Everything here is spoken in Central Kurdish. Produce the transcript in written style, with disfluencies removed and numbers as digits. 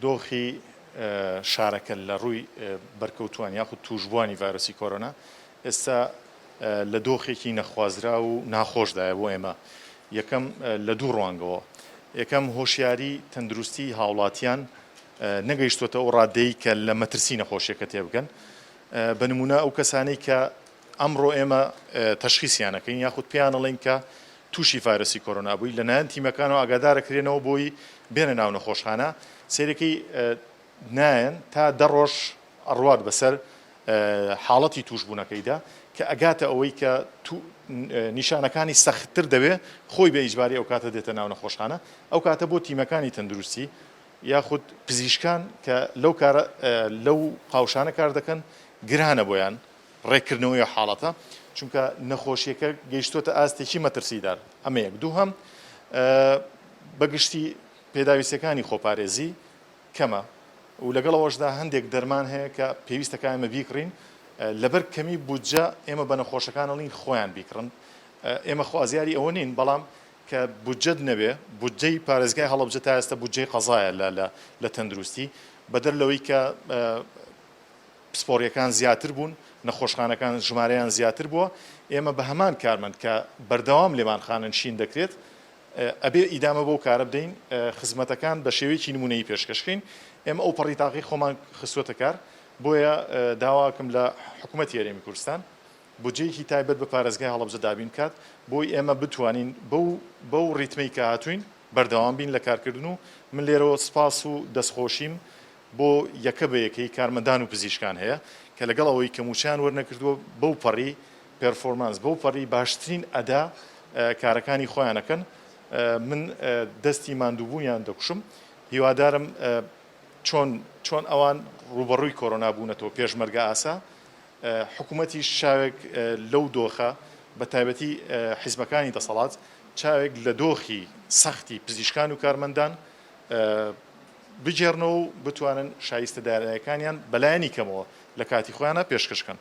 دۆخی شارەکە لە ڕووی بەرکەوتووان یاخود توشبوانی ڤایرۆسی کۆرۆنا ئێستا لە دۆخێکی نەخوازرا و ناخۆشدایە بۆ ئێمە یەکەم لە دوو ڕوانگەوە یەکەم هۆشیاری تەندروستی هاوڵاتیان نەگەیشتوتە ئەو ڕادەی کە لە مەترسی نەخۆشیەکە تێبگەن بە نمونە ئەو کەسانەی کە ئەمڕۆ ئێمە تەشخیصیانەکەین یاخود پێیان ئەڵێن کە تووشی ڤایرۆسی کۆرۆنا بووی لەلایەن تیمەکانەوە ئاگادارەکرێنەوە بۆی بێنە ناو نەخۆشخانە سێرەکەی نایەن تا 10 ڕۆژ ئەڕوات بەسەر حاڵەتی توشبوونەکەیدا کە ئەگاتە ئەوەی کە نیشانەکانی سەختتر دەوێ خۆی بە ئیجباری ئەو کاتە دێتە ناو نەخۆشخانە ئەو کاتە بۆ تیمەکانی تەندروستی یاخود پزیشکان کە لەو قاوشانە کار دەکەن گرانە بۆیان ڕێکردنەوەی حاڵەتە چونکە نەخۆشیەکە گەیشتۆتە ئاستێکی مەترسیدار ئەمە یەک دووهەم بەگشتی پێداویستەکانی خۆپارێزی کەمە و لەگەڵەوەشدا هەندێک دەرمان هەیە کە پێویستەکە ئێمە بیکڕین لەبەر کەمی بودجە ئێمە بە نەخۆشەکان ئەڵین خۆیان بیکڕن ئێمە خوازیاری ئەوە نین بەڵام کە بودجەت نەبێ بودجەی پارێزگای هەڵەبجە تا ئێستا بودجەی قەزایە لە تەندروستی بەدەر لەوەی کە پسپۆڕیەکان زیاتر بوون نەخۆشخانەکان ژمارەیان زیاتر بووە ئێمە بە هەمان کارمەند کە بەردەوام لێوانخانە نشین دەکرێت ئەبێ ئیدامە بۆ کارە بدەین خزمەتەکان بە شێوەیەکی نمونەیی پێشکەشکەین ئێمە ئەو پەڕی تاقی خۆمان خستووەتە کار بۆیە داواکەم لە حکوومەتی هەرێمی کوردستان بودجەیەکی تایبەت بە پارێزگای هەڵەبجە دابین کات بۆی ئێمە بتوانین بەو ڕیتمەی کە هاتوین بەردەوام بین لە کارکردن و من لێرەوە سپاس و دەستخۆشیم بۆ یەکە بە یەکەی کارمەندان و پزیشکان هەیە کە لەگەڵ ئەوەی کە موچیان وەرنەکردووە بەو پەڕی پێرفۆرمانس بەو پەڕی باشترین ئەدا کارەکانی خۆیانەکەن من دەستی ماندووبوویان دەکوشم هیوادارم چۆن ئەوان ڕوبەڕووی کۆرۆنا بوونەتەوە پێشمەرگە ئاسا حکوومەتی شاوێک لەو دۆخە بە تایبەتی حیزبەکانی دەسەڵات چاوێک لە دۆخی سەختی پزیشکان و کارمەندان بجێڕنەوە و بتوانن شایستەدارایەکانیان بەلایەنی کەمەوە لە کاتی خۆیانە پێشکەشکەن